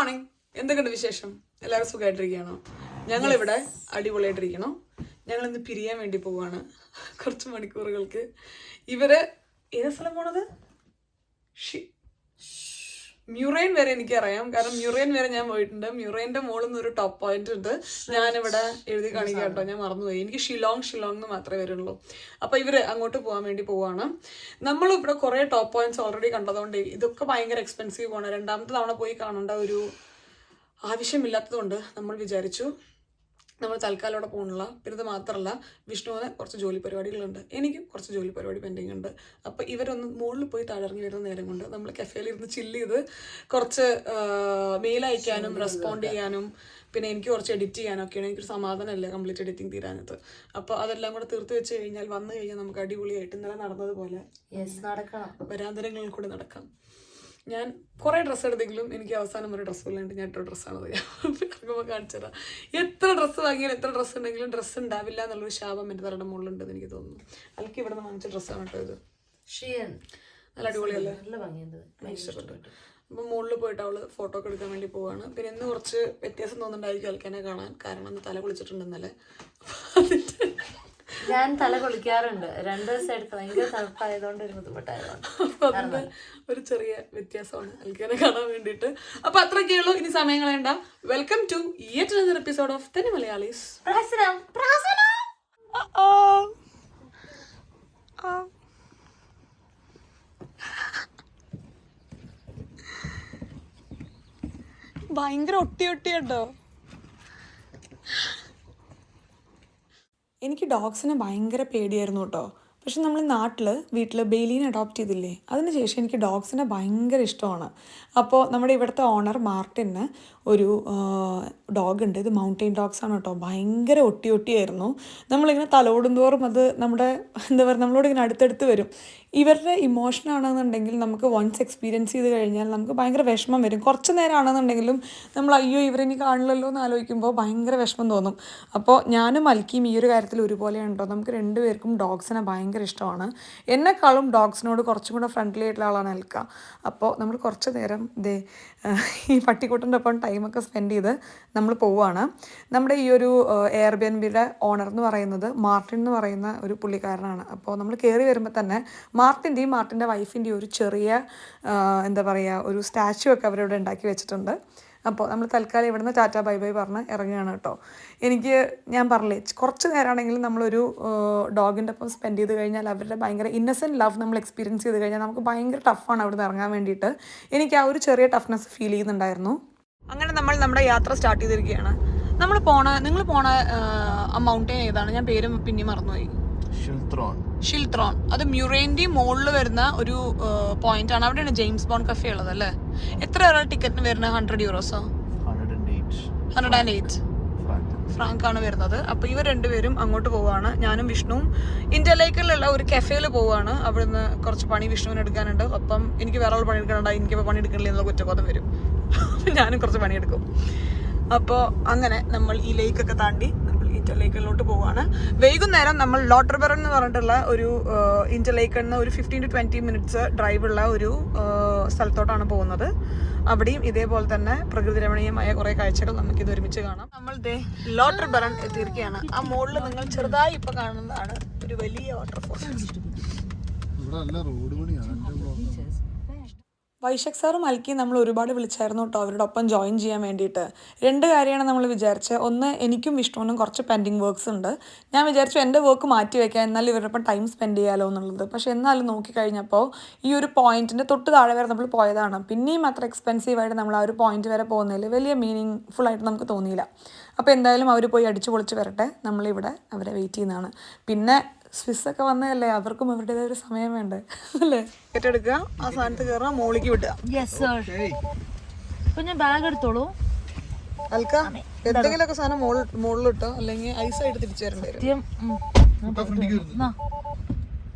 Morning. എന്തൊക്കെയുണ്ട് വിശേഷം? എല്ലാവരും സുഖമായിട്ടിരിക്കുകയാണോ? ഞങ്ങളിവിടെ അടിപൊളിയായിട്ടിരിക്കണോ. ഞങ്ങളിന്ന് പിരിയാൻ വേണ്ടി പോവാണ് കുറച്ച് മണിക്കൂറുകൾക്ക്. ഇവര് ഏത് സ്ഥലം പോണത്? മ്യൂറൈൻ വരെ എനിക്കറിയാം, കാരണം മ്യൂറൈൻ വരെ ഞാൻ പോയിട്ടുണ്ട്. മ്യൂറൈൻ്റെ മുകളിൽ നിന്ന് ഒരു ടോപ്പ് പോയിന്റ് ഉണ്ട്, ഞാനിവിടെ എഴുതി കാണിക്കാം കേട്ടോ, ഞാൻ മറന്നുപോയി. എനിക്ക് ഷിലോങ് എന്ന് മാത്രമേ വരുള്ളൂ. അപ്പോൾ ഇവർ അങ്ങോട്ട് പോകാൻ വേണ്ടി പോവാണ്. നമ്മളിവിടെ കുറേ ടോപ്പ് പോയിന്റ്സ് ഓൾറെഡി കണ്ടതുകൊണ്ട് ഇതൊക്കെ ഭയങ്കര എക്സ്പെൻസീവ് ആണ്. രണ്ടാമത്തെ തവണ പോയി കാണേണ്ട ഒരു ആവശ്യമില്ലാത്തതുകൊണ്ട് നമ്മൾ വിചാരിച്ചു നമ്മൾ തൽക്കാലം അവിടെ പോകണില്ല. പിന്നെ ഇത് മാത്രമല്ല, വിഷ്ണുവിന് കുറച്ച് ജോലി പരിപാടികളുണ്ട്, എനിക്കും കുറച്ച് ജോലി പരിപാടി പെൻഡിങ് ഉണ്ട്. അപ്പോൾ ഇവരൊന്ന് മുകളിൽ പോയി താഴെറങ്ങി വരുന്ന നേരം കൊണ്ട് നമ്മൾ കഫേയിൽ ഇരുന്ന് ചില്ല് ചെയ്ത് കുറച്ച് മെയിൽ അയക്കാനും റെസ്പോണ്ട് ചെയ്യാനും പിന്നെ എനിക്ക് കുറച്ച് എഡിറ്റ് ചെയ്യാനൊക്കെയാണ്. എനിക്കൊരു സമാധാനമല്ല കംപ്ലീറ്റ് എഡിറ്റിംഗ് തീരാനത്ത്. അപ്പോൾ അതെല്ലാം കൂടെ തീർത്ത് വെച്ച് കഴിഞ്ഞാൽ വന്നു കഴിഞ്ഞാൽ നമുക്ക് അടിപൊളിയായിട്ട് ഇന്നലെ നടന്നതുപോലെ വരാന്തരങ്ങളിൽ കൂടെ നടക്കാം. ഞാൻ കുറേ ഡ്രസ്സ് എടുത്തെങ്കിലും എനിക്ക് അവസാനം ഒരു ഡ്രസ്സ് ഇല്ലാണ്ട് ഞാൻ ഇട്ട ഡ്രസ്സാണത്. ഇറങ്ങുമ്പോൾ കാണിച്ചു തരാം. എത്ര ഡ്രസ്സ് വാങ്ങിയാലും എത്ര ഡ്രസ്സ് ഉണ്ടെങ്കിലും ഡ്രസ്സ് ഉണ്ടാവില്ല എന്നുള്ളൊരു ശാപം എൻ്റെ തലയുടെ മുകളിലുണ്ടെന്ന് എനിക്ക് തോന്നുന്നു. അതൊക്കെ ഇവിടെ നിന്ന് വാങ്ങിച്ച ഡ്രസ്സാണ് കേട്ടോ ഇത്. നല്ല അടിപൊളിയല്ലേ, ഇഷ്ടപ്പെട്ടു. അപ്പം മുകളിൽ പോയിട്ട് അവള് ഫോട്ടോ ഒക്കെ എടുക്കാൻ വേണ്ടി പോവാണ്. പിന്നെ ഇന്ന് കുറച്ച് വ്യത്യാസം തോന്നുന്നുണ്ടായിരിക്കും അൽക്കാനെ കാണാൻ, കാരണം അന്ന് തല കുളിച്ചിട്ടുണ്ടെന്നല്ലേ. ഞാൻ തല കുളിക്കാറുണ്ട് 2 ദിവസം എടുത്ത്, ഭയങ്കര തണുപ്പായതുകൊണ്ട് ഒരു ബുദ്ധിമുട്ടായതുകൊണ്ട്. അതിന്റെ ഒരു ചെറിയ വ്യത്യാസമാണ് അൽക്കാനെ കാണാൻ വേണ്ടിയിട്ട്. അപ്പൊ അത്രയൊക്കെ ഉള്ളൂ, ഇനി സമയം കളയണ്ട. Welcome to yet another episode of തന്നെ മലയാളീസ്. ഭയങ്കര ഒട്ടിയുണ്ടോ? എനിക്ക് ഡോഗ്സിനെ ഭയങ്കര പേടിയായിരുന്നു കേട്ടോ. പക്ഷെ നമ്മൾ വീട്ടിൽ ബെയിലീനെ അഡോപ്റ്റ് ചെയ്തില്ലേ, അതിനുശേഷം എനിക്ക് ഡോഗ്സിനെ ഭയങ്കര ഇഷ്ടമാണ്. അപ്പോൾ നമ്മുടെ ഇവിടുത്തെ ഓണർ മാർട്ടിന് ഒരു ഡോഗ് ഉണ്ട്. ഇത് മൗണ്ടെയിൻ ഡോഗ്സ് ആണ് കേട്ടോ. ഭയങ്കര ഒട്ടിയായിരുന്നു. നമ്മളിങ്ങനെ തലോടും തോറും അത് നമ്മുടെ നമ്മളോട് ഇങ്ങനെ അടുത്തടുത്ത് വരും. ഇവരുടെ ഇമോഷൻ ആണെന്നുണ്ടെങ്കിൽ നമുക്ക് വൺസ് എക്സ്പീരിയൻസ് ചെയ്ത് കഴിഞ്ഞാൽ നമുക്ക് ഭയങ്കര വിഷമം വരും. കുറച്ച് നേരം ആണെന്നുണ്ടെങ്കിലും നമ്മൾ അയ്യോ ഇവരെനി കാണില്ലല്ലോ എന്ന് ആലോചിക്കുമ്പോൾ ഭയങ്കര വിഷമം തോന്നും. അപ്പോൾ ഞാനും അൽക്കിയും ഈ ഒരു കാര്യത്തിൽ ഒരുപോലെയാണ് കേട്ടോ. നമുക്ക് രണ്ടുപേർക്കും ഡോഗ്സിനെ ഭയങ്കര ഇഷ്ടമാണ്. എന്നെക്കാളും ഡോഗ്സിനോട് കുറച്ചും കൂടെ ഫ്രണ്ട്ലി ആയിട്ടുള്ള ആളാണ് അൽക്ക. അപ്പോൾ നമ്മൾ കുറച്ച് നേരം ഈ പട്ടിക്കൂട്ടിൻ്റെ ഒപ്പം ടൈമൊക്കെ സ്പെൻഡ് ചെയ്ത് നമ്മൾ പോവുകയാണ്. നമ്മുടെ ഈ ഒരു എയർബിഎൻബിയുടെ ഓണർ എന്ന് പറയുന്നത് മാർട്ടിൻ എന്ന് പറയുന്ന ഒരു പുള്ളിക്കാരനാണ്. അപ്പോൾ നമ്മൾ കയറി വരുമ്പോൾ തന്നെ മാർട്ടിൻ്റെ വൈഫിൻ്റെയും ഒരു ചെറിയ ഒരു സ്റ്റാച്ചു ഒക്കെ അവരിവിടെ ഉണ്ടാക്കി വെച്ചിട്ടുണ്ട്. അപ്പോൾ നമ്മൾ തൽക്കാലം ഇവിടുന്ന് ടാറ്റ ബൈ ബൈ പറഞ്ഞ് ഇറങ്ങുകയാണ് കേട്ടോ. ഞാൻ പറഞ്ഞില്ലേ, കുറച്ച് നേരമാണെങ്കിലും നമ്മളൊരു ഡോഗിൻ്റെ ഒപ്പം സ്പെൻഡ് ചെയ്ത് കഴിഞ്ഞാൽ അവരുടെ ഭയങ്കര ഇന്നസെൻറ്റ് ലവ് നമ്മൾ എക്സ്പീരിയൻസ് ചെയ്ത് കഴിഞ്ഞാൽ നമുക്ക് ഭയങ്കര ടഫാണ് അവിടുന്ന് ഇറങ്ങാൻ വേണ്ടിയിട്ട്. എനിക്ക് ആ ഒരു ചെറിയ ടഫ്നെസ് ഫീൽ ചെയ്യുന്നുണ്ടായിരുന്നു. അങ്ങനെ നമ്മൾ നമ്മുടെ യാത്ര സ്റ്റാർട്ട് ചെയ്തിരിക്കുകയാണ്. നിങ്ങൾ പോണ ആ മൗണ്ടെയിൻ ഏതാണ്? ഞാൻ പേര് പിന്നെ മറന്നുപോയി. ഷിൽത്രോൺ. അത് മ്യൂറൈൻ്റെ മുകളിൽ വരുന്ന ഒരു പോയിന്റ് ആണ്. അവിടെയാണ് ജെയിംസ് ബോണ്ട് കഫേ ഉള്ളത് അല്ലേ? എത്ര ടിക്കറ്റിന് വരുന്നത്? €100? 108 ഫ്രാങ്ക് ആണ് വരുന്നത്. അപ്പോൾ ഇവർ രണ്ടുപേരും അങ്ങോട്ട് പോവുകയാണ്. ഞാനും വിഷ്ണുവും ഇന്റർലേക്കിലുള്ള ഒരു കഫേയിൽ പോവുകയാണ്. അവിടുന്ന് കുറച്ച് പണി വിഷ്ണുവിന് എടുക്കാനുണ്ട്. അപ്പം എനിക്ക് വേറെ ആൾ പണിയെടുക്കാനുണ്ട്. എനിക്കിപ്പോൾ പണിയെടുക്കണില്ല എന്നുള്ള കുറ്റബോധം വരും. ഞാനും കുറച്ച് പണിയെടുക്കും. അപ്പോൾ അങ്ങനെ നമ്മൾ ഈ ലേക്കൊക്കെ താണ്ടി നമ്മൾ ഇന്റർലേക്കിലോട്ട് പോവുകയാണ്. വൈകുന്നേരം നമ്മൾ ലോട്ടർബറൺ എന്ന് പറഞ്ഞിട്ടുള്ള ഒരു ഇന്റർലേക്കിൽ നിന്ന് ഒരു 15 to 20 minutes ഡ്രൈവുള്ള ഒരു സ്ഥലത്തോട്ടാണ് പോകുന്നത്. അവിടെയും ഇതേപോലെ തന്നെ പ്രകൃതി രമണീയമായ കുറേ കാഴ്ചകൾ നമുക്കിത് ഒരുമിച്ച് കാണാം. നമ്മൾ ലോട്ടർബറൺ എത്തിയിരിക്കുകയാണ്. ആ മുകളിൽ നിങ്ങൾ ചെറുതായി ഇപ്പോൾ കാണുന്നതാണ് ഒരു വലിയ വാട്ടർഫോൾ. വൈശാഖ് സാറും അൽക്കിയും നമ്മൾ ഒരുപാട് വിളിച്ചായിരുന്നു കേട്ടോ അവരുടെ ഒപ്പം ജോയിൻ ചെയ്യാൻ വേണ്ടിയിട്ട്. 2 കാര്യമാണ് നമ്മൾ വിചാരിച്ചത്. ഒന്ന്, എനിക്കും വിഷ്ണുവിനും കുറച്ച് പെൻഡിങ് വർക്ക്സ് ഉണ്ട്. ഞാൻ വിചാരിച്ചു എൻ്റെ വർക്ക് മാറ്റി വയ്ക്കാം, എന്നാലും ഇവരുടെ ഒപ്പം ടൈം സ്പെൻഡ് ചെയ്യാമല്ലോ എന്നുള്ളത്. പക്ഷേ എന്നാലും നോക്കിക്കഴിഞ്ഞപ്പോൾ ഈ ഒരു പോയിന്റിൻ്റെ തൊട്ട് താഴെ വരെ നമ്മൾ പോയതാണ്. പിന്നെയും അത്ര എക്സ്പെൻസീവായിട്ട് നമ്മൾ ആ ഒരു പോയിന്റ് വരെ പോകുന്നതിൽ വലിയ മീനിങ് ഫുള്ളായിട്ട് നമുക്ക് തോന്നിയില്ല. അപ്പോൾ എന്തായാലും അവർ പോയി അടിച്ചു പൊളിച്ച് വരട്ടെ, നമ്മളിവിടെ അവരെ വെയിറ്റ് ചെയ്യുന്നതാണ്. പിന്നെ സ്വിസ്സൊക്കെ വന്നതല്ലേ, അവർക്കും അവരുടേതായ ഒരു സമയം വേണ്ടേ അല്ലേ? ഏറ്റെടുക്കുക, ആ സാധനത്ത് കയറുക, മോളിക്ക് വിട്ടുക. ബാഗ് എടുത്തോളൂ അൽക്ക. എന്തെങ്കിലുമൊക്കെ സാധനം മുകളിലിട്ടോ, അല്ലെങ്കിൽ ഐസായിട്ട് തിരിച്ചു തരേണ്ടി വരും.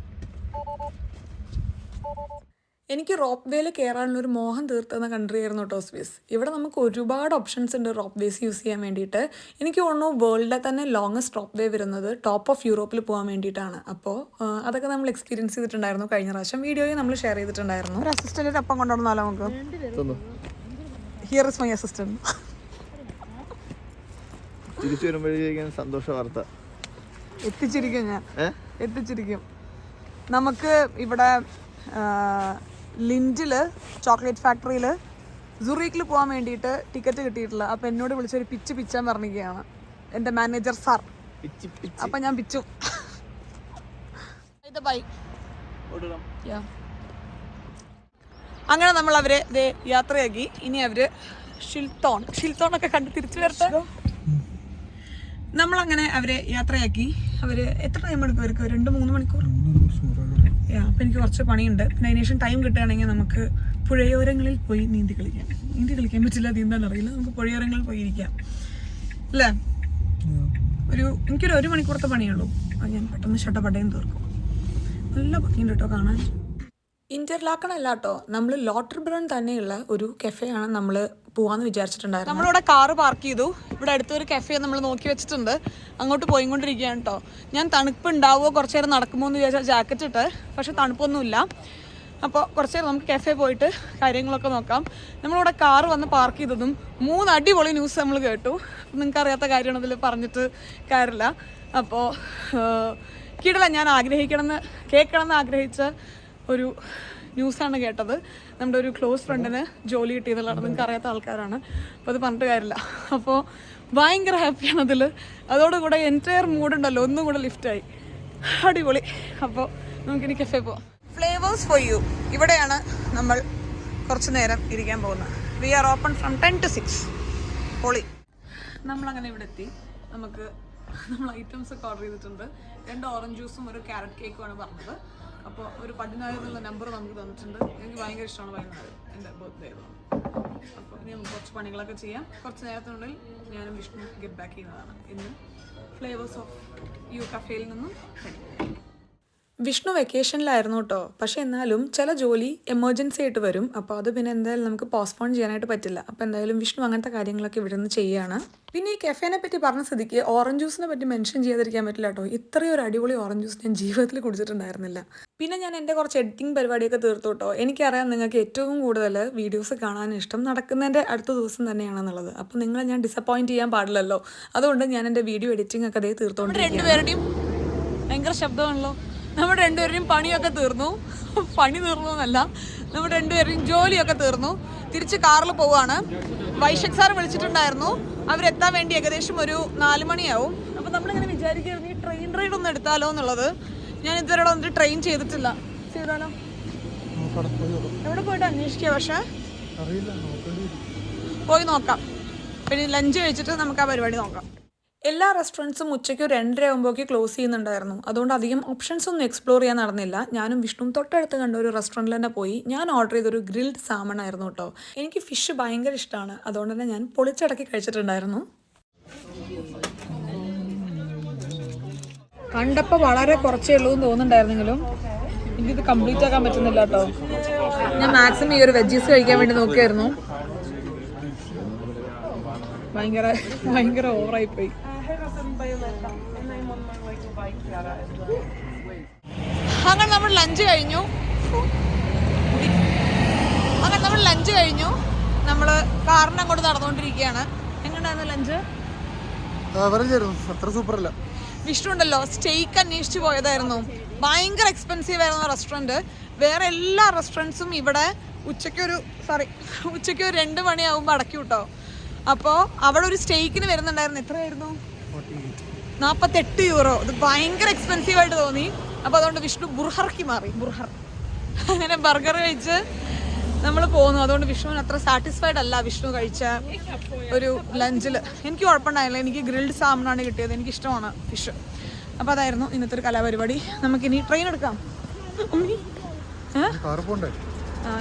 എനിക്ക് റോപ്പ് വേയിൽ കയറാനുള്ളൊരു മോഹം തീർത്തുന്ന കൺട്രി ആയിരുന്നു കേട്ടോ സ്വിസ്. ഇവിടെ നമുക്ക് ഒരുപാട് ഓപ്ഷൻസ് ഉണ്ട് റോപ്പ് വേസ് യൂസ് ചെയ്യാൻ വേണ്ടിയിട്ട്. എനിക്ക് തോന്നുന്നു വേൾഡിലെ തന്നെ ലോങ്ങസ്റ്റ് റോപ്പ് വേ വരുന്നത് ടോപ്പ് ഓഫ് യൂറോപ്പിൽ പോകാൻ വേണ്ടിയിട്ടാണ്. അപ്പോൾ അതൊക്കെ നമ്മൾ എക്സ്പീരിയൻസ് ചെയ്തിട്ടുണ്ടായിരുന്നു കഴിഞ്ഞ പ്രാവശ്യം. വീഡിയോയിൽ നമ്മൾ ഷെയർ ചെയ്തിട്ടുണ്ടായിരുന്നു. ഒരു അസിസ്റ്റൻറ്റിൻ്റെ ഒപ്പം കൊണ്ടുവന്നാലോ നമുക്ക്? Here is my assistant. തിരിച്ചു വരുമ്പോഴേക്കും സന്തോഷ വാർത്ത എത്തിച്ചിരിക്കും ഞാൻ, എത്തിച്ചിരിക്കും. നമുക്ക് ഇവിടെ ലിൻഡില് ചോക്ലേറ്റ് ഫാക്ടറിയിൽ സുറീക്കിൽ പോകാൻ വേണ്ടിയിട്ട് ടിക്കറ്റ് കിട്ടിയിട്ടില്ല. അപ്പം എന്നോട് വിളിച്ചൊരു പിച്ചാൻ പറഞ്ഞിരിക്കുകയാണ് എൻ്റെ മാനേജർ സാർ. അപ്പം ഞാൻ പിച്ചു. ബൈ. അങ്ങനെ നമ്മൾ അവരെ യാത്രയാക്കി. ഇനി അവര് ഷിൽത്തോണൊക്കെ കണ്ട് തിരിച്ചു വരട്ടെ. നമ്മളങ്ങനെ അവരെ യാത്രയാക്കി. അവര് എത്ര ടൈം എടുക്കും? അവർക്ക് 2-3 മണിക്കൂർ. അപ്പം എനിക്ക് കുറച്ച് പണിയുണ്ട്. പിന്നെ അതിനുശേഷം ടൈം കിട്ടുകയാണെങ്കിൽ നമുക്ക് പുഴയോരങ്ങളിൽ പോയി നീന്തി കളിക്കാൻ പറ്റില്ല, നീന്താൻ അറിയില്ല. നമുക്ക് പുഴയോരങ്ങളിൽ പോയി ഇരിക്കാം അല്ലേ? എനിക്കൊരു 1 മണിക്കൂറത്തെ പണിയുള്ളൂ. അത് ഞാൻ പെട്ടെന്ന് ഷട്ടപ്പട്ടയും തീർക്കും. നല്ല ഭംഗിയുണ്ട് കേട്ടോ കാണാൻ. ഇന്റർലാക്കൺ അല്ല കേട്ടോ, നമ്മൾ ലോട്ടർബ്രൺ തന്നെയുള്ള ഒരു കഫേയാണ് നമ്മൾ പോവാന്ന് വിചാരിച്ചിട്ടുണ്ടായിരുന്നു. നമ്മളിവിടെ കാറ് പാർക്ക് ചെയ്തു. ഇവിടെ അടുത്തൊരു കഫേ നമ്മൾ നോക്കി വെച്ചിട്ടുണ്ട്. അങ്ങോട്ട് പോയിക്കൊണ്ടിരിക്കുകയാണ് കേട്ടോ. ഞാൻ തണുപ്പ് ഉണ്ടാവുമോ കുറച്ച് നേരം നടക്കുമോ എന്ന് വിചാരിച്ചാൽ ജാക്കറ്റ് ഇട്ട്, പക്ഷെ തണുപ്പൊന്നുമില്ല. അപ്പോൾ കുറച്ച് നേരം നമുക്ക് കഫേ പോയിട്ട് കാര്യങ്ങളൊക്കെ നോക്കാം. നമ്മളിവിടെ കാറ് വന്ന് പാർക്ക് ചെയ്തതും 3 അടിപൊളി ന്യൂസ് നമ്മൾ കേട്ടു. നിങ്ങൾക്ക് അറിയാത്ത കാര്യമാണ് ഇതിൽ പറഞ്ഞിട്ട് കാര്യമില്ല. അപ്പോൾ കിടില ഞാൻ കേൾക്കണമെന്ന് ആഗ്രഹിച്ച ഒരു ന്യൂസാണ് കേട്ടത്. നമ്മുടെ ഒരു ക്ലോസ് ഫ്രണ്ടിന് ജോലി കിട്ടിയതുള്ളതാണ്. നിങ്ങൾക്ക് അറിയാത്ത ആൾക്കാരാണ്, അപ്പോൾ അത് പറഞ്ഞിട്ട് കാര്യമില്ല. അപ്പോൾ ഭയങ്കര ഹാപ്പിയാണ് അതിൽ. അതോടുകൂടെ എൻറ്റയർ മൂഡുണ്ടല്ലോ ഒന്നും കൂടെ ലിഫ്റ്റായി. അടിപൊളി. അപ്പോൾ നമുക്കിനി കഫേ പോവാം. ഫ്ലേവേഴ്സ് ഫോർ യു, ഇവിടെയാണ് നമ്മൾ കുറച്ച് നേരം ഇരിക്കാൻ പോകുന്നത്. We are open from 10 to 6. പൊളി. നമ്മളങ്ങനെ ഇവിടെ എത്തി. നമ്മൾ ഐറ്റംസ് ഒക്കെ ഓർഡർ ചെയ്തിട്ടുണ്ട്. 2 ഓറഞ്ച് ജ്യൂസും ഒരു ക്യാരറ്റ് കേക്കുമാണ് പറഞ്ഞത്. അപ്പോൾ ഒരു 14 എന്നുള്ള നമ്പർ നമുക്ക് തന്നിട്ടുണ്ട്. എനിക്ക് ഭയങ്കര ഇഷ്ടമാണ് 14, എൻ്റെ ബർത്ത്ഡേ ആയിരുന്നു. അപ്പോൾ ഇനി നമുക്ക് കുറച്ച് പണികളൊക്കെ ചെയ്യാം. കുറച്ച് നേരത്തിനുള്ളിൽ ഞാനും വിഷ്ണു ഗെറ്റ് ബാക്ക് ചെയ്യുന്നതാണ്. ഇന്ന് ഫ്ലേവേഴ്സ് ഓഫ് യു കഫേയിൽ നിന്നും വിഷ്ണു വെക്കേഷനിലായിരുന്നു കേട്ടോ. പക്ഷെ എന്നാലും ചില ജോലി എമർജൻസി ആയിട്ട് വരും. അപ്പോൾ അത് പിന്നെ എന്തായാലും നമുക്ക് പോസ്റ്റ്പോൺ ചെയ്യാനായിട്ട് പറ്റില്ല. അപ്പോൾ എന്തായാലും വിഷ്ണു അങ്ങനത്തെ കാര്യങ്ങളൊക്കെ ഇവിടെ നിന്ന് ചെയ്യുകയാണ്. പിന്നെ ഈ കഫേനെ പറ്റി പറഞ്ഞ സ്ഥിതിക്ക് ഓറഞ്ച് ജ്യൂസിനെ പറ്റി മെൻഷൻ ചെയ്യാതിരിക്കാൻ പറ്റില്ല കേട്ടോ. ഇത്രയും ഒരു അടിപൊളി ഓറഞ്ച് ജ്യൂസ് ഞാൻ ജീവിതത്തിൽ കുടിച്ചിട്ടുണ്ടായിരുന്നില്ല. പിന്നെ ഞാൻ എൻ്റെ കുറച്ച് എഡിറ്റിംഗ് പരിപാടിയൊക്കെ തീർത്തു കേട്ടോ. എനിക്കറിയാം നിങ്ങൾക്ക് ഏറ്റവും കൂടുതൽ വീഡിയോസ് കാണാൻ ഇഷ്ടം നടക്കുന്നതിൻ്റെ അടുത്ത ദിവസം തന്നെയാണെന്നുള്ളത്. അപ്പോൾ നിങ്ങളെ ഞാൻ ഡിസപ്പോയിൻറ്റ് ചെയ്യാൻ പാടില്ലല്ലോ. അതുകൊണ്ട് ഞാൻ എൻ്റെ വീഡിയോ എഡിറ്റിംഗ് ഒക്കെ അതേ തീർത്തോണ്ടിരിക്കുകയാണ്. രണ്ടുപേരുടെയും ഭയങ്കര ശബ്ദമാണല്ലോ. നമ്മുടെ 2പേരുടെയും പണിയൊക്കെ തീർന്നു. പണി തീർന്നു എന്നല്ല, നമ്മുടെ 2പേരുടെയും ജോലിയൊക്കെ തീർന്നു. തിരിച്ച് കാറിൽ പോവുകയാണ്. വൈശാഖ് സാർ വിളിച്ചിട്ടുണ്ടായിരുന്നു. അവരെത്താൻ വേണ്ടി ഏകദേശം ഒരു 4 മണിയാവും. അപ്പോൾ നമ്മളിങ്ങനെ വിചാരിക്കുകയായിരുന്നു ഈ ട്രെയിൻ റൈഡ് ഒന്ന് എടുത്താലോ എന്നുള്ളത്. ഞാൻ ഇതുവരെ വന്നിട്ട് ട്രെയിൻ ചെയ്തിട്ടില്ല. ചെയ്താലോ? എവിടെ പോയിട്ട് അന്വേഷിക്കുക, പക്ഷേ പോയി നോക്കാം. പിന്നെ ലഞ്ച് കഴിച്ചിട്ട് നമുക്ക് ആ പരിപാടി നോക്കാം. എല്ലാ റെസ്റ്റോറൻറ്റ്സും ഉച്ചയ്ക്ക് 2:30 ആകുമ്പോഴേക്ക് ക്ലോസ് ചെയ്യുന്നുണ്ടായിരുന്നു. അതുകൊണ്ട് അധികം ഓപ്ഷൻസ് ഒന്നും എക്സ്പ്ലോർ ചെയ്യാൻ നടന്നില്ല. ഞാനും വിഷ്ണുവും തൊട്ടടുത്ത് കണ്ട ഒരു റെസ്റ്റോറൻറ്റിൽ തന്നെ പോയി. ഞാൻ ഓർഡർ ചെയ്തൊരു ഗ്രിൽഡ് സാമൺ ആയിരുന്നു കേട്ടോ. എനിക്ക് ഫിഷ് ഭയങ്കര ഇഷ്ടമാണ്. അതുകൊണ്ട് തന്നെ ഞാൻ പൊളിച്ചടക്കി കഴിച്ചിട്ടുണ്ടായിരുന്നു. കണ്ടപ്പോൾ വളരെ കുറച്ചേ ഉള്ളൂ എന്ന് തോന്നുന്നുണ്ടായിരുന്നെങ്കിലും എനിക്കിത് കംപ്ലീറ്റ് ആക്കാൻ പറ്റുന്നില്ല കേട്ടോ. ഞാൻ മാക്സിമം ഈ ഒരു വെജീസ് കഴിക്കാൻ വേണ്ടി നോക്കിയായിരുന്നു. ഭയങ്കര ഓവറായിപ്പോയി. അങ്ങനെ നമ്മൾ ലഞ്ച് കഴിഞ്ഞു. നമ്മൾ കാറിന് അങ്ങോട്ട് നടന്നുകൊണ്ടിരിക്കുകയാണ്. എങ്ങനെയായിരുന്നു ലഞ്ച്? അത്ര സൂപ്പറല്ല. വിഷ്ണു ഉണ്ടല്ലോ സ്റ്റേക്ക് അന്വേഷിച്ച് പോയതായിരുന്നു. ഭയങ്കര എക്സ്പെൻസീവ് ആയിരുന്നു റെസ്റ്റോറൻറ്റ്. വേറെ എല്ലാ റെസ്റ്റോറൻറ്റ്സും ഇവിടെ ഉച്ചയ്ക്ക് ഒരു 2 മണിയാകുമ്പോൾ അടക്കി വിട്ടോ. അപ്പോൾ അവിടെ ഒരു സ്റ്റേക്കിന് വരുന്നുണ്ടായിരുന്നു. എത്രയായിരുന്നു? 48 യൂറോ. ഇത് ഭയങ്കര എക്സ്പെൻസീവ് ആയിട്ട് തോന്നി. അപ്പോൾ അതുകൊണ്ട് വിഷ്ണു ബുർഹർക്ക് മാറി. അങ്ങനെ ബർഗർ കഴിച്ച് നമ്മൾ പോന്നു. അതുകൊണ്ട് വിഷ്ണുവിന് അത്ര സാറ്റിസ്ഫൈഡ് അല്ല വിഷ്ണു കഴിച്ച ഒരു ലഞ്ചിൽ. എനിക്ക് കുഴപ്പമുണ്ടായില്ല. എനിക്ക് ഗ്രിൽഡ് സാമനാണ് കിട്ടിയത്. എനിക്കിഷ്ടമാണ് ഫിഷ്. അപ്പോൾ അതായിരുന്നു ഇന്നത്തെ ഒരു കലാപരിപാടി. നമുക്കിനി ട്രെയിൻ എടുക്കാം.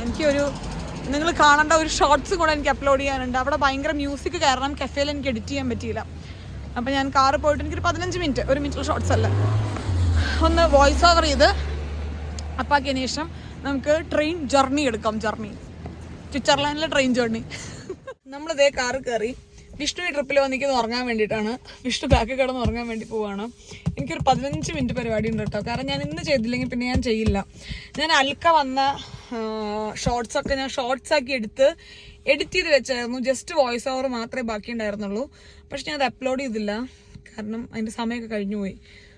എനിക്കൊരു നിങ്ങൾ കാണേണ്ട ഒരു ഷോർട്സും കൂടെ എനിക്ക് അപ്ലോഡ് ചെയ്യാനുണ്ട്. അവിടെ ഭയങ്കര മ്യൂസിക് കാരണം കഫേയിൽ എനിക്ക് എഡിറ്റ് ചെയ്യാൻ പറ്റിയില്ല. അപ്പോൾ ഞാൻ കാറ് പോയിട്ട് എനിക്കൊരു 15 മിനിറ്റ്, 1 മിനിറ്റ് ഷോർട്സ് അല്ല, ഒന്ന് വോയിസ് ഓവർ ചെയ്ത് അപ്പാക്കിയതിന് ശേഷം നമുക്ക് ട്രെയിൻ ജേർണി എടുക്കാം. സ്വിറ്റ്സർലാൻഡിലെ ട്രെയിൻ ജേർണി. നമ്മളിതേ കാറ് കയറി. വിഷ്ണു ഈ ട്രിപ്പിൽ വന്നിരിക്കുന്നത് ഉറങ്ങാൻ വേണ്ടിയിട്ടാണ്. വിഷ്ണു ബാക്കി കിടന്ന് ഉറങ്ങാൻ വേണ്ടി പോവാണ്. എനിക്കൊരു 15 മിനിറ്റ് പരിപാടി ഉണ്ട് കേട്ടോ. കാരണം ഞാൻ ഇന്ന് ചെയ്തില്ലെങ്കിൽ പിന്നെ ഞാൻ ചെയ്യില്ല. ഞാൻ അൽക്ക വന്ന ഷോർട്സൊക്കെ ഞാൻ ഷോർട്സ് ആക്കി എഡിറ്റ് ചെയ്ത് വെച്ചായിരുന്നു. ജസ്റ്റ് വോയിസ് ഓവർ മാത്രമേ ബാക്കി ഉണ്ടായിരുന്നുള്ളൂ. പക്ഷെ ഞാൻ അത് അപ്ലോഡ് ചെയ്തില്ല, കാരണം അതിൻ്റെ സമയമൊക്കെ കഴിഞ്ഞു പോയി.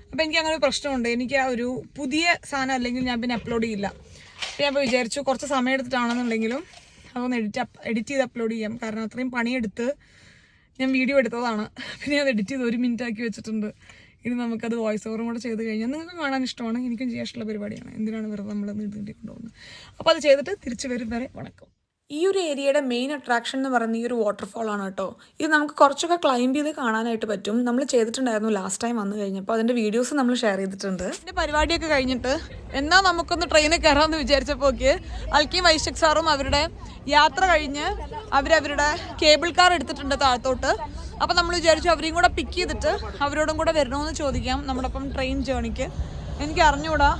അപ്പോൾ എനിക്ക് അങ്ങനെ ഒരു പ്രശ്നമുണ്ട്. എനിക്ക് ആ ഒരു പുതിയ സാധനം അല്ലെങ്കിൽ ഞാൻ പിന്നെ അപ്ലോഡ് ചെയ്യില്ല. അപ്പോൾ ഞാൻ വിചാരിച്ചു കുറച്ച് സമയം എടുത്തിട്ടാണെന്നുണ്ടെങ്കിലും അതൊന്ന് എഡിറ്റ് ചെയ്ത് അപ്ലോഡ് ചെയ്യാം. കാരണം അത്രയും പണിയെടുത്ത് ഞാൻ വീഡിയോ എടുത്തതാണ്. പിന്നെ അത് എഡിറ്റ് ചെയ്ത് 1 മിനിറ്റ് ആക്കി വെച്ചിട്ടുണ്ട്. ഇനി നമുക്കത് വോയിസ് ഓവറും കൂടെ ചെയ്ത് കഴിഞ്ഞാൽ നിങ്ങൾക്ക് കാണാൻ ഇഷ്ടമാണ്, എനിക്കും ചെയ്യാൻ ഇഷ്ടമുള്ള പരിപാടിയാണ്. എന്തിനാണ് വെറുതെ നമ്മൾ നീട്ടി കൊണ്ടുപോകുന്നത്. അപ്പോൾ അത് ചെയ്തിട്ട് തിരിച്ച് വരും വരെ വണക്കം. ഈ ഒരു ഏരിയയുടെ മെയിൻ അട്രാക്ഷൻ എന്ന് പറയുന്നത് ഈ ഒരു വാട്ടർഫോൾ ആണ് കേട്ടോ. ഇത് നമുക്ക് കുറച്ചൊക്കെ ക്ലൈംബ് ചെയ്ത് കാണാനായിട്ട് പറ്റും. നമ്മൾ ചെയ്തിട്ടുണ്ടായിരുന്നു ലാസ്റ്റ് ടൈം വന്നു കഴിഞ്ഞപ്പോൾ. അതിൻ്റെ വീഡിയോസ് നമ്മൾ ഷെയർ ചെയ്തിട്ടുണ്ട്. എൻ്റെ പരിപാടിയൊക്കെ കഴിഞ്ഞിട്ട് എന്നാൽ നമുക്കൊന്ന് ട്രെയിനിൽ കയറാമെന്ന് വിചാരിച്ചപ്പോൾ അൽക്കിയും വൈശക് സാറും അവരുടെ യാത്ര കഴിഞ്ഞ് അവരവരുടെ കേബിൾ കാർ എടുത്തിട്ടുണ്ട് താഴത്തോട്ട്. അപ്പോൾ നമ്മൾ വിചാരിച്ചു അവരെയും കൂടെ പിക്ക് ചെയ്തിട്ട് അവരോടും കൂടെ വരണമെന്ന് ചോദിക്കാം നമ്മുടെ ഒപ്പം ട്രെയിൻ ജേണിക്ക്. എനിക്ക് അറിഞ്ഞുകൂടാ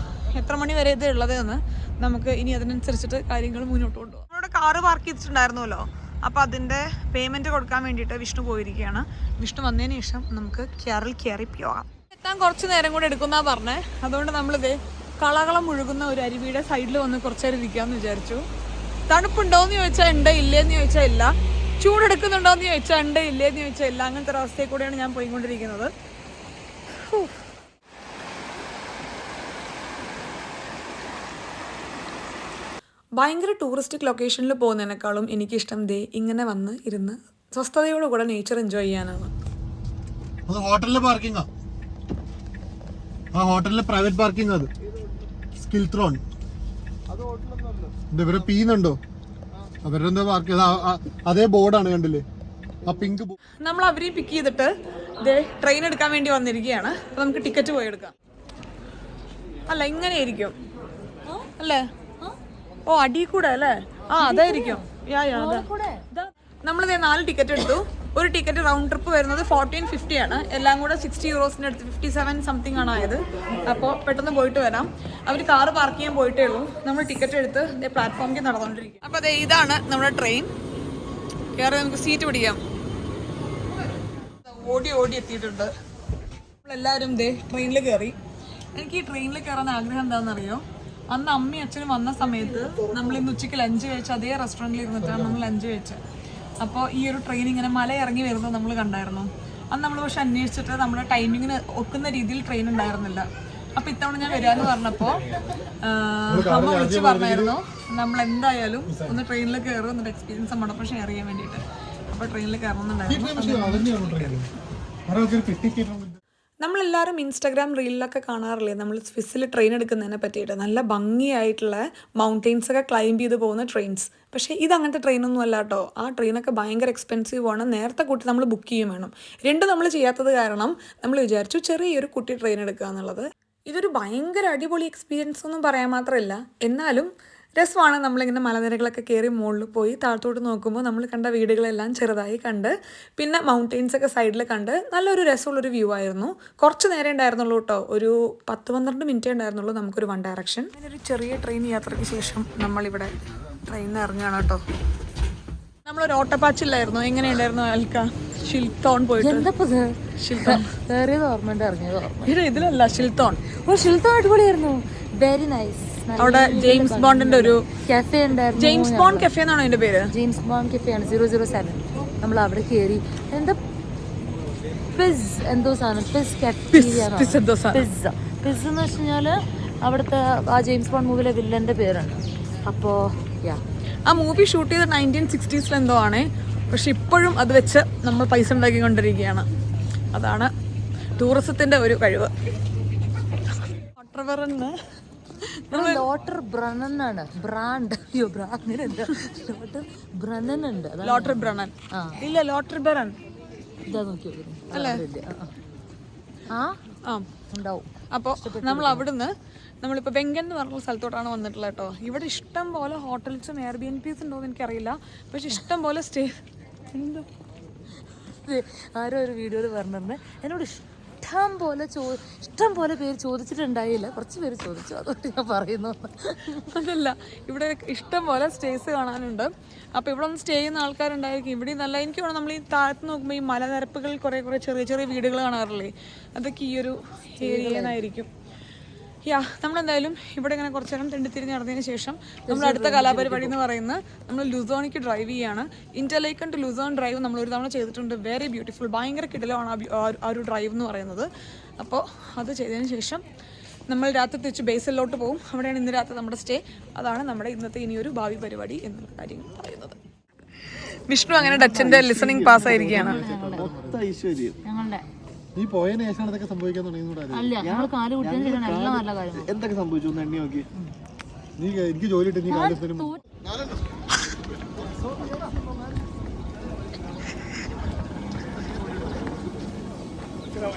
എത്ര മണി വരെ ഇത് ഉള്ളതെന്ന്. നമുക്ക് ഇനി അതിനനുസരിച്ചിട്ട് കാര്യങ്ങൾ മുന്നോട്ട് കൊണ്ടുപോകാം. നമ്മളിവിടെ കാറ് പാർക്ക് ചെയ്തിട്ടുണ്ടായിരുന്നല്ലോ, അപ്പോൾ അതിൻ്റെ പേയ്മെൻറ്റ് കൊടുക്കാൻ വേണ്ടിയിട്ട് വിഷ്ണു പോയിരിക്കുകയാണ്. വിഷ്ണു വന്നതിന് ശേഷം നമുക്ക് കേരള കയറി പോകാം. എത്താൻ കുറച്ച് നേരം കൂടെ എടുക്കുന്നതാണ് പറഞ്ഞത്. അതുകൊണ്ട് നമ്മളിത് കളകളം മുഴുകുന്ന ഒരു അരുവിയുടെ സൈഡിൽ വന്ന് കുറച്ച് നേരം ഇരിക്കാമെന്ന് വിചാരിച്ചു. തണുപ്പുണ്ടോയെന്ന് ചോദിച്ചാൽ ഉണ്ട്, ഇല്ലേന്ന് ചോദിച്ചാൽ ഇല്ല. ചൂടെടുക്കുന്നുണ്ടോയെന്ന് ചോദിച്ചാൽ ഉണ്ട്, ഇല്ലേന്ന് ചോദിച്ചാൽ ഇല്ല. അങ്ങനത്തെ ഒരു അവസ്ഥയിൽ കൂടെയാണ് ഞാൻ പോയിക്കൊണ്ടിരിക്കുന്നത്. ഭയങ്കര ടൂറിസ്റ്റിക് ലൊക്കേഷനിൽ പോകുന്നതിനേക്കാളും എനിക്കിഷ്ടം ഇങ്ങനെ വന്ന് ഇരുന്ന് സ്വസ്ഥതയോടുകൂടെ നേച്ചർ എൻജോയ് ചെയ്യാനാണ്. ഹോട്ടലിലെ പാർക്കിംഗ്, ആ ഹോട്ടലിലെ പ്രൈവറ്റ് പാർക്കിംഗ്, അത് സ്കിൽത്രോൺ. ഇവരെ പീന്നുണ്ടോ? അവരെന്താ പാർക്ക് അതേ ബോർഡാണ് കണ്ടില്ലേ, ആ പിങ്ക്. നമ്മൾ അവരെയും പിക്ക് ചെയ്തിട്ട് ട്രെയിൻ എടുക്കാൻ വേണ്ടി വന്നിരിക്കുകയാണ്. അപ്പോൾ നമുക്ക് ടിക്കറ്റ് പോയി എടുക്കാം. അല്ല ഇങ്ങനെയായിരിക്കും അല്ലേ? ഓ അടി കൂടെ അല്ലേ? ആ അതായിരിക്കും. നമ്മളിത് 4 ടിക്കറ്റ് എടുത്തു. ഒരു ടിക്കറ്റ് റൗണ്ട് ട്രിപ്പ് വരുന്നത് 1450 ആണ്. എല്ലാം കൂടെ 60 യൂറോസിൻ്റെ അടുത്ത് 57 സംതിങ് ആണ് ആയത്. അപ്പോൾ പെട്ടെന്ന് പോയിട്ട് വരാം. അവർ കാറ് പാർക്ക് ചെയ്യാൻ പോയിട്ടേ ഉള്ളൂ. നമ്മൾ ടിക്കറ്റ് എടുത്ത് പ്ലാറ്റ്ഫോമിലേക്ക് നടന്നുകൊണ്ടിരിക്കും. അപ്പോൾ അതെ ഇതാണ് നമ്മുടെ ട്രെയിൻ. കയറി നമുക്ക് സീറ്റ് പിടിക്കാം. ഓടി എത്തിയിട്ടുണ്ട്. നമ്മളെല്ലാവരും ട്രെയിനിൽ കയറി. എനിക്ക് ഈ ട്രെയിനിൽ കയറാൻ ആഗ്രഹം എന്താണെന്നറിയോ? അന്ന് അമ്മയും അച്ഛനും വന്ന സമയത്ത് നമ്മൾ ഇന്ന് ഉച്ചയ്ക്ക് ലഞ്ച് കഴിച്ച അതേ റെസ്റ്റോറൻറ്റിൽ ഇരുന്നിട്ടാണ് നമ്മൾ ലഞ്ച് കഴിച്ചത്. അപ്പോൾ ഈ ഒരു ട്രെയിൻ ഇങ്ങനെ മല ഇറങ്ങി വരുന്നത് നമ്മൾ കണ്ടായിരുന്നു. അന്ന് നമ്മൾ പക്ഷെ അന്വേഷിച്ചിട്ട് നമ്മുടെ ടൈമിങ്ങിന് ഒക്കുന്ന രീതിയിൽ ട്രെയിൻ ഉണ്ടായിരുന്നില്ല. അപ്പോൾ ഇത്തവണ ഞാൻ വരാമെന്ന് പറഞ്ഞപ്പോൾ അമ്മ വിളിച്ച് പറഞ്ഞായിരുന്നു നമ്മൾ എന്തായാലും ഒന്ന് ട്രെയിനിൽ കയറും, എന്നിട്ട് എക്സ്പീരിയൻസ് നമ്മളൊപ്പം ഷെയർ ചെയ്യാൻ വേണ്ടിയിട്ട്. അപ്പോൾ ട്രെയിനിൽ കയറണമെന്നുണ്ടായിരുന്നു. നമ്മളെല്ലാവരും ഇൻസ്റ്റാഗ്രാം റീലിലൊക്കെ കാണാറില്ലേ നമ്മൾ സ്വിസ്സിൽ ട്രെയിൻ എടുക്കുന്നതിനെ പറ്റിയിട്ട്. നല്ല ഭംഗിയായിട്ടുള്ള മൗണ്ടെയ്ൻസൊക്കെ ക്ലൈംബ് ചെയ്ത് പോകുന്ന ട്രെയിൻസ്. പക്ഷേ ഇതങ്ങനത്തെ ട്രെയിനൊന്നും അല്ല കേട്ടോ. ആ ട്രെയിനൊക്കെ ഭയങ്കര എക്സ്പെൻസീവ് ആണ്. നേരത്തെ കൂട്ടി നമ്മൾ ബുക്ക് ചെയ്യും വേണം. രണ്ടും നമ്മൾ ചെയ്യാത്തത് കാരണം നമ്മൾ വിചാരിച്ചു ചെറിയൊരു കുട്ടി ട്രെയിൻ എടുക്കുക എന്നുള്ളത്. ഇതൊരു ഭയങ്കര അടിപൊളി എക്സ്പീരിയൻസ് ഒന്നും പറയാൻ മാത്രമല്ല, എന്നാലും രസമാണ്. നമ്മളിങ്ങനെ മലനിരകളൊക്കെ കയറി മുകളിൽ പോയി താഴത്തോട്ട് നോക്കുമ്പോൾ നമ്മൾ കണ്ട വീടുകളെല്ലാം ചെറുതായി കണ്ട്, പിന്നെ മൗണ്ടെയ്ൻസൊക്കെ സൈഡിൽ കണ്ട് നല്ലൊരു രസമുള്ളൊരു വ്യൂ ആയിരുന്നു. കുറച്ച് നേരം ഉണ്ടായിരുന്നുള്ളൂ കേട്ടോ, ഒരു 10-12 മിനിറ്റേ ഉണ്ടായിരുന്നുള്ളൂ നമുക്കൊരു വൺ ഡയറക്ഷൻ. അങ്ങനൊരു ചെറിയ ട്രെയിൻ യാത്രയ്ക്ക് ശേഷം നമ്മളിവിടെ ട്രെയിനിൽ ഇറങ്ങുകയാണ് കേട്ടോ. നമ്മളൊരു ഓട്ടപ്പാച്ചില്ലായിരുന്നു. എങ്ങനെയുണ്ടായിരുന്നു അൽക്ക? ഷിൽത്തോൺ പോയിട്ട് ഇതിലല്ല ഷിൽത്തോൺ. ഷിൽത്തോൺ അടിപൊളിയായിരുന്നു. Very nice. അവിടെ ജെയിംസ് ബോണ്ടിന്റെ ഒരു കഫേ ഉണ്ടായിരുന്നു. ജെയിംസ് ബോണ്ട് കഫേ എന്നാണോ അതിന്റെ പേര്? ജെയിംസ് ബോണ്ട് കഫേ ആണ്. 007. നമ്മൾ അവിടെ കയറി എന്താ പിസ് എന്തോ സാധനം, പിസ് എന്ന് വെച്ച് കഴിഞ്ഞാല് അവിടുത്തെ ആ ജെയിംസ് ബോണ്ട് മൂവിയിലെ വില്ലന്റെ പേരാണ്. അപ്പോൾ ആ മൂവി ഷൂട്ട് ചെയ്ത് 1960s എന്തോ ആണ്. പക്ഷെ ഇപ്പോഴും അത് വെച്ച് നമ്മൾ പൈസ ഉണ്ടാക്കിക്കൊണ്ടിരിക്കുകയാണ്. അതാണ് ടൂറിസത്തിന്റെ ഒരു കഴിവ്. ലോട്ടർ ബ്രണ്ണൻ ആണ് ബ്രാൻഡ്. അയ്യോ ബ്രാൻഡിനുണ്ട്, ലോട്ടർ ബ്രണ്ണൻ ഉണ്ട്. ലോട്ടർ ബ്രണ്ണൻ ഇല്ല, ലോട്ടർ ബ്രണ്ണൻ ഇതാ നോക്കി അല്ലേ? ഉണ്ടാവും. അപ്പോൾ നമ്മൾ അവിടുന്ന് നമ്മളിപ്പോൾ വെങ്കൻ എന്ന് പറഞ്ഞ സ്ഥലത്തോട്ടാണ് വന്നിട്ടുള്ളത് കേട്ടോ. ഇവിടെ ഇഷ്ടം പോലെ ഹോട്ടൽസും എയർബിഎൻപിസ് ഉണ്ടോ എന്ന് എനിക്കറിയില്ല, പക്ഷെ ഇഷ്ടം പോലെ സ്റ്റേ. ആരോ ഒരു വീഡിയോയിൽ പറഞ്ഞിരുന്നത് എന്നോട് ഇഷ്ടം ഇഷ്ടം പോലെ പേര് ചോദിച്ചിട്ടുണ്ടായില്ല, കുറച്ച് പേര് ചോദിച്ചു, അതുകൊണ്ട് ഞാൻ പറയുന്നു. അതല്ല, ഇവിടെ ഇഷ്ടം പോലെ സ്റ്റേസ് കാണാനുണ്ട്. അപ്പോൾ ഇവിടെ ഒന്ന് സ്റ്റേ ചെയ്യുന്ന ആൾക്കാരുണ്ടായിരിക്കും. ഇവിടെ നല്ല, എനിക്ക് വേണം നമ്മൾ ഈ താഴത്ത് നോക്കുമ്പോൾ ഈ മലനിരപ്പുകളിൽ കുറേ ചെറിയ ചെറിയ വീടുകൾ കാണാറില്ലേ, അതൊക്കെ ഈ ഒരു ഏരിയയിലായിരിക്കും. നമ്മളെന്തായാലും ഇവിടെ ഇങ്ങനെ കുറച്ച് നേരം തെണ്ടിത്തിരിഞ്ഞ് നടന്നതിന് ശേഷം നമ്മൾ അടുത്ത കലാപരിപാടി എന്ന് പറയുന്നത് നമ്മൾ ലുസോണിക്ക് ഡ്രൈവ് ചെയ്യാണ്. ഇന്റർലേക്കൺ ടു ലുസോൺ ഡ്രൈവ് നമ്മൾ ഒരു തവണ ചെയ്തിട്ടുണ്ട്. വെരി ബ്യൂട്ടിഫുൾ, ഭയങ്കര കിടിലമാണ് ആ ഒരു ഡ്രൈവ് എന്ന് പറയുന്നത്. അപ്പോൾ അത് ചെയ്തതിന് ശേഷം നമ്മൾ രാത്രി തിരിച്ച് ബേസിലോട്ട് പോകും. അവിടെയാണ് ഇന്ന് രാത്രി നമ്മുടെ സ്റ്റേ. അതാണ് നമ്മുടെ ഇന്നത്തെ ഇനിയൊരു ഭാവി പരിപാടി എന്നുള്ള കാര്യങ്ങൾ പറയുന്നത്. വിഷ്ണു അങ്ങനെ ഡച്ചിന്റെ ലിസണിങ് പാസ് ആയിരിക്കുകയാണ്. ഞങ്ങളുടെ നീ പോയതിനു ശേഷമാണ് ഇതൊക്കെ സംഭവിക്കാൻ തുടങ്ങിയത്. അല്ല, ഞങ്ങൾ കാല് കുട്ടിയതിന് ശേഷം എല്ലാം നല്ല കാര്യം. എന്തൊക്കെ സംഭവിച്ചു ഒന്ന് എണ്ണി നോക്കി. നീ എനിക്ക് ജോലി ഇട്ട് നീ കാലത്തിന്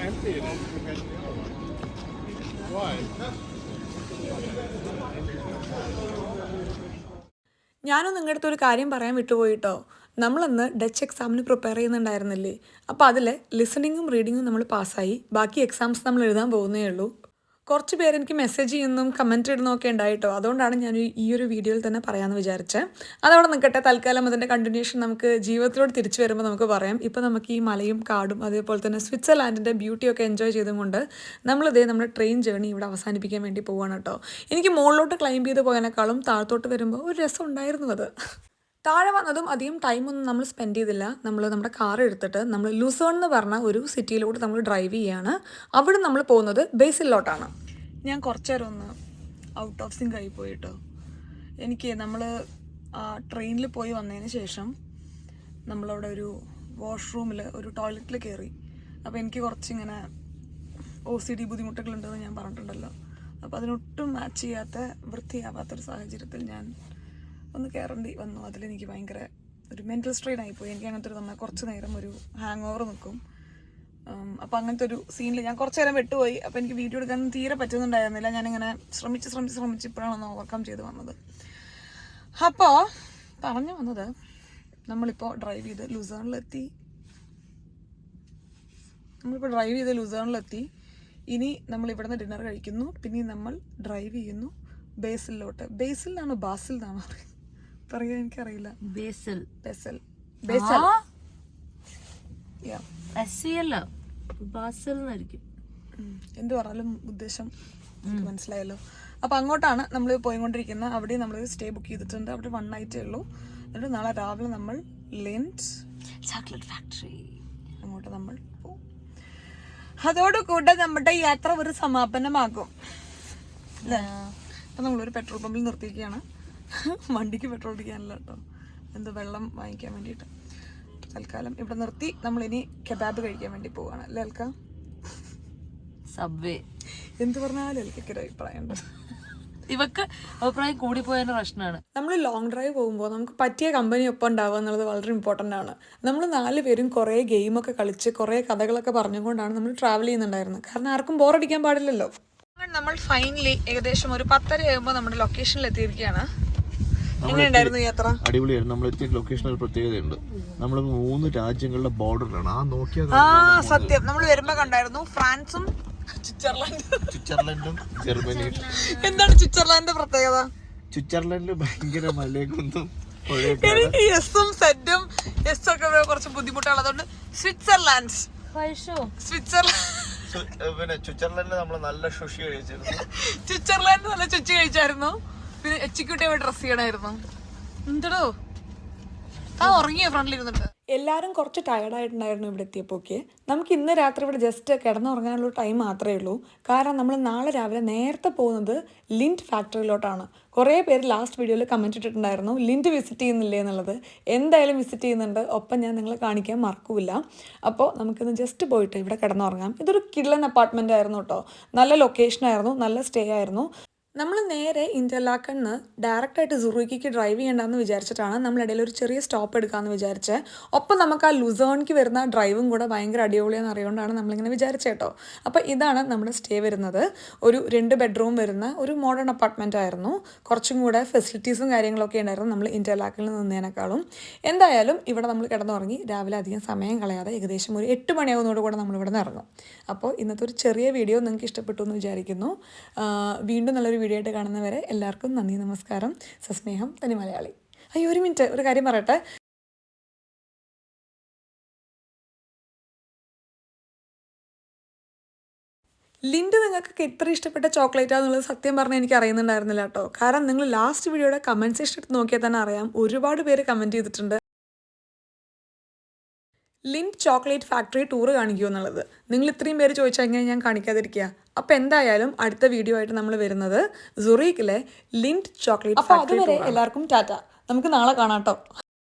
ഞാനും നിങ്ങളുടെ അടുത്ത് ഒരു കാര്യം പറയാൻ വിട്ടുപോയിട്ടോ. നമ്മളന്ന് ഡച്ച് എക്സാമിന് പ്രിപ്പയർ ചെയ്യുന്നുണ്ടായിരുന്നില്ലേ, അപ്പോൾ അതിൽ ലിസണിങ്ങും റീഡിങ്ങും നമ്മൾ പാസ്സായി. ബാക്കി എക്സാംസ് നമ്മൾ എഴുതാൻ പോകുന്നേ ഉള്ളൂ. കുറച്ച് പേര് എനിക്ക് മെസ്സേജ് ചെയ്യുന്നതും കമൻറ്റ് ഇടുന്നതൊക്കെ ഉണ്ടായിട്ടോ. അതുകൊണ്ടാണ് ഞാൻ ഈ ഒരു വീഡിയോയിൽ തന്നെ പറയാമെന്ന് വിചാരിച്ചത്. അതവിടെ നിൽക്കട്ടെ. തൽക്കാലം അതിൻ്റെ കണ്ടിന്യൂഷൻ നമുക്ക് ജീവിതത്തിലോട്ട് തിരിച്ചു വരുമ്പോൾ നമുക്ക് പറയാം. ഇപ്പോൾ നമുക്ക് ഈ മലയും കാടും അതേപോലെ തന്നെ സ്വിറ്റ്സർലാൻഡിൻ്റെ ബ്യൂട്ടിയൊക്കെ എൻജോയ് ചെയ്തുകൊണ്ട് നമ്മളിതേ നമ്മുടെ ട്രെയിൻ ജേർണി ഇവിടെ അവസാനിപ്പിക്കാൻ വേണ്ടി പോവുകയാണ് കേട്ടോ. എനിക്ക് മുകളിലോട്ട് ക്ലൈംബ് ചെയ്ത് പോയതിനേക്കാളും താഴത്തോട്ട് വരുമ്പോൾ ഒരു രസം ഉണ്ടായിരുന്നു. അത് താഴെ വന്നതും അധികം ടൈമൊന്നും നമ്മൾ സ്പെൻഡ് ചെയ്തില്ല. നമ്മൾ നമ്മുടെ കാർ എടുത്തിട്ട് നമ്മൾ ലുസോൺ എന്ന് പറഞ്ഞ ഒരു സിറ്റിയിലോട്ട് നമ്മൾ ഡ്രൈവ് ചെയ്യുകയാണ്. അവിടെ നമ്മൾ പോകുന്നത് ബേസിലോട്ടാണ്. ഞാൻ കുറച്ച് നേരം ഒന്ന് ഔട്ട് ഓഫ് സിങ്ക് ആയി പോയിട്ടോ. എനിക്ക് നമ്മൾ ട്രെയിനിൽ പോയി വന്നതിന് ശേഷം നമ്മളവിടെ ഒരു വാഷ്റൂമിൽ ഒരു ടോയ്ലറ്റിൽ കയറി. അപ്പോൾ എനിക്ക് കുറച്ചിങ്ങനെ OCD ബുദ്ധിമുട്ടുകളുണ്ടെന്ന് ഞാൻ പറഞ്ഞിട്ടുണ്ടല്ലോ. അപ്പോൾ അതിനൊട്ടും മാച്ച് ചെയ്യാത്ത വൃത്തിയാവാത്തൊരു സാഹചര്യത്തിൽ ഞാൻ ഒന്ന് കയറേണ്ടി വന്നു. അതിലെനിക്ക് ഭയങ്കര ഒരു മെൻ്റൽ സ്ട്രെയിൻ ആയിപ്പോയി. എനിക്ക് അങ്ങനത്തെ ഒരു നമ്മൾ കുറച്ച് നേരം ഒരു ഹാങ് ഓവർ നിൽക്കും. അപ്പോൾ അങ്ങനത്തെ ഒരു സീനിൽ ഞാൻ കുറച്ച് നേരം വിട്ടുപോയി. അപ്പോൾ എനിക്ക് വീഡിയോ എടുക്കാൻ തീരെ പറ്റുന്നുണ്ടായിരുന്നില്ല. ഞാനിങ്ങനെ ശ്രമിച്ച് ഇപ്പോഴാണ് ഒന്ന് ഓവർകം ചെയ്ത് വന്നത്. അപ്പോൾ പറഞ്ഞു വന്നത്, നമ്മളിപ്പോൾ ഡ്രൈവ് ചെയ്ത് ലുസേണിലെത്തി. ഇനി നമ്മൾ ഇവിടുന്ന് ഡിന്നർ കഴിക്കുന്നു. പിന്നെ നമ്മൾ ഡ്രൈവ് ചെയ്യുന്നു ബേസിലോട്ട്. ബേസിലാണോ ബാസിൽ എന്നാണോ പറയാ, എനിക്കറിയില്ല. എന്ത് പറഞ്ഞാലും ഉദ്ദേശം മനസ്സിലായല്ലോ. അപ്പോൾ അങ്ങോട്ടാണ് നമ്മൾ പോയിക്കൊണ്ടിരിക്കുന്നത്. അവിടെ നമ്മൾ സ്റ്റേ ബുക്ക് ചെയ്തിട്ടുണ്ട്. അവിടെ 1 നൈറ്റേ ഉള്ളൂ. എന്നിട്ട് നാളെ രാവിലെ നമ്മൾ ലിൻഡ് ചോക്ലേറ്റ് ഫാക്ടറി അങ്ങോട്ട് നമ്മൾ പോകും. അതോടുകൂടെ നമ്മുടെ യാത്ര ഒരു സമാപനമാകും അല്ലേ. അപ്പം നമ്മളൊരു പെട്രോൾ പമ്പിൽ നിർത്തിയിരിക്കുകയാണ്. വണ്ടിക്ക് പെട്രോൾ അടിക്കാനല്ല കേട്ടോ, എന്തോ വെള്ളം വാങ്ങിക്കാൻ വേണ്ടിയിട്ട്. തൽക്കാലം ഇവിടെ നിർത്തി നമ്മളിനി കെബാബ് കഴിക്കാൻ വേണ്ടി പോവാണ് അല്ലേ അൽക്ക? സബ്വേ എന്ത് പറഞ്ഞാലും അൽക്കൊരു അഭിപ്രായമുണ്ട്. ഇവക്ക് അഭിപ്രായം കൂടിപ്പോയതിന്റെ പ്രശ്നമാണ്. നമ്മൾ ലോങ് ഡ്രൈവ് പോകുമ്പോൾ നമുക്ക് പറ്റിയ കമ്പനി ഒപ്പം ഉണ്ടാവുക എന്നുള്ളത് വളരെ ഇമ്പോർട്ടൻ്റ് ആണ്. നമ്മൾ 4 പേരും കുറേ ഗെയിമൊക്കെ കളിച്ച് കുറേ കഥകളൊക്കെ പറഞ്ഞുകൊണ്ടാണ് നമ്മൾ ട്രാവൽ ചെയ്യുന്നുണ്ടായിരുന്നത്. കാരണം ആർക്കും ബോറടിക്കാൻ പാടില്ലല്ലോ. നമ്മൾ ഫൈനലി ഏകദേശം ഒരു 10:30 ആകുമ്പോൾ നമ്മുടെ ലൊക്കേഷനിൽ എത്തിയിരിക്കുകയാണ്. എങ്ങനെയുണ്ടായിരുന്നു യാത്ര? അടിപൊളിയായിരുന്നു. നമ്മൾ എത്തിയ ലൊക്കേഷൻ ഒരു പ്രത്യേകതയുണ്ട്. നമ്മൾ 3 രാജ്യങ്ങളുടെ ബോർഡറിലാണ്. സത്യം. നമ്മൾ വരുമ്പോ കണ്ടായിരുന്നു ഫ്രാൻസും സ്വിറ്റ്സർലൻഡും ജർമ്മനിയും. എന്താണ് സ്വിറ്റ്സർലാൻഡിന്റെ പ്രത്യേകത? സ്വിറ്റ്സർലൻഡിൽ ഭയങ്കര മലയൊന്നും എനിക്ക് എസും സെറ്റും എസ് ഒക്കെ കുറച്ച് ബുദ്ധിമുട്ടാണ്. അതുകൊണ്ട് സ്വിറ്റ്സർലാൻഡ് പിന്നെ സ്വിറ്റ്സർലൻഡിൽ നമ്മൾ നല്ല ഷുഷി കഴിച്ചിരുന്നു. സ്വിറ്റ്സർലാൻഡ് നല്ല ചുച്ചി കഴിച്ചായിരുന്നു. പിന്നെ എക്സിക്യൂട്ടീവ് ഡ്രസ് ചെയ്യണമായിരുന്നു. എന്തോ ഉറങ്ങിയ ഫ്രണ്ടിൽ ഇരുന്നിട്ട്. എല്ലാവരും കുറച്ച് ടയർഡായിട്ടുണ്ടായിരുന്നു ഇവിടെ എത്തിയപ്പോഴൊക്കെ. നമുക്ക് ഇന്ന് രാത്രി ഇവിടെ ജസ്റ്റ് കിടന്നുറങ്ങാനുള്ള ടൈം മാത്രമേ ഉള്ളൂ. കാരണം നമ്മൾ നാളെ രാവിലെ നേരത്തെ പോകുന്നത് ലിൻഡ് ഫാക്ടറിയിലോട്ടാണ്. കുറേ പേര് ലാസ്റ്റ് വീഡിയോയിൽ കമൻറ്റ് ഇട്ടിട്ടുണ്ടായിരുന്നു ലിൻഡ് വിസിറ്റ് ചെയ്യുന്നില്ലേ എന്നുള്ളത്. എന്തായാലും വിസിറ്റ് ചെയ്യുന്നുണ്ട്. ഒപ്പം ഞാൻ നിങ്ങളെ കാണിക്കാൻ മറക്കില്ല. അപ്പോൾ നമുക്കിന്ന് ജസ്റ്റ് പോയിട്ട് ഇവിടെ കിടന്നുറങ്ങാം. ഇതൊരു കിഡ്ലൻ അപ്പാർട്ട്മെൻ്റ് ആയിരുന്നു കേട്ടോ. നല്ല ലൊക്കേഷനായിരുന്നു, നല്ല സ്റ്റേ ആയിരുന്നു. നമ്മൾ നേരെ ഇന്റർലാക്കിൽ നിന്ന് ഡയറക്റ്റായിട്ട് സുറൂക്കിക്ക് ഡ്രൈവ് ചെയ്യേണ്ടെന്ന് വിചാരിച്ചിട്ടാണ് നമ്മളിടയിൽ ഒരു ചെറിയ സ്റ്റോപ്പ് എടുക്കാമെന്ന് വിചാരിച്ചത്. ഒപ്പം നമുക്ക് ആ ലുസേണിക്ക് വരുന്ന ഡ്രൈവും കൂടെ ഭയങ്കര അടിപൊളിയാണെന്ന് അറിയുകൊണ്ടാണ് നമ്മളിങ്ങനെ വിചാരിച്ചത് കേട്ടോ. അപ്പോൾ ഇതാണ് നമ്മുടെ സ്റ്റേ വരുന്നത്. ഒരു 2 ബെഡ്റൂം വരുന്ന ഒരു മോഡേൺ അപ്പാർട്ട്മെൻ്റ് ആയിരുന്നു. കുറച്ചും കൂടെ ഫെസിലിറ്റീസും കാര്യങ്ങളൊക്കെ ഉണ്ടായിരുന്നു നമ്മൾ ഇന്റർലാക്കിൽ നിന്നതിനേക്കാളും. എന്തായാലും ഇവിടെ നമ്മൾ കിടന്നുറങ്ങി രാവിലെ അധികം സമയം കളയാതെ ഏകദേശം ഒരു 8 മണിയാകുന്നതോടുകൂടെ നമ്മളിവിടെ നിന്ന് ഇറങ്ങും. അപ്പോൾ ഇന്നത്തെ ഒരു ചെറിയ വീഡിയോ നിങ്ങൾക്ക് ഇഷ്ടപ്പെട്ടു എന്ന് വിചാരിക്കുന്നു. വീണ്ടും നല്ലൊരു വീഡിയോ ആയിട്ട് കാണുന്നവരെ എല്ലാവർക്കും നന്ദി, നമസ്കാരം. സസ്നേഹം, തനി മലയാളി. അയ്യോ, ഒരു മിനിറ്റ്, ഒരു കാര്യം പറയട്ടെ. ലിൻഡ് നിങ്ങൾക്കൊക്കെ എത്ര ഇഷ്ടപ്പെട്ട ചോക്ലേറ്റാണെന്നുള്ളത് സത്യം പറഞ്ഞാൽ എനിക്ക് അറിയുന്നുണ്ടായിരുന്നില്ല കേട്ടോ. കാരണം നിങ്ങൾ ലാസ്റ്റ് വീഡിയോയുടെ കമൻറ്റ് സെക്ഷൻ എടുത്ത് നോക്കിയാൽ തന്നെ അറിയാം, ഒരുപാട് പേര് കമൻറ്റ് ചെയ്തിട്ടുണ്ട് ലിൻഡ് ചോക്ലേറ്റ് ഫാക്ടറി ടൂർ കാണിക്കുമോ എന്നുള്ളത്. നിങ്ങൾ ഇത്രയും പേര് ചോദിച്ചാൽ എങ്ങനെ ഞാൻ കാണിക്കാതിരിക്കുക. അപ്പോൾ എന്തായാലും അടുത്ത വീഡിയോ ആയിട്ട് നമ്മൾ വരുന്നത് സുറീക്കിലെ ലിൻഡ് ചോക്ലേറ്റ് ഫാക്ടറി. അപ്പോൾ അതുവരെ എല്ലാവർക്കും ടാറ്റ. നമുക്ക് നാളെ കാണാം കേട്ടോ.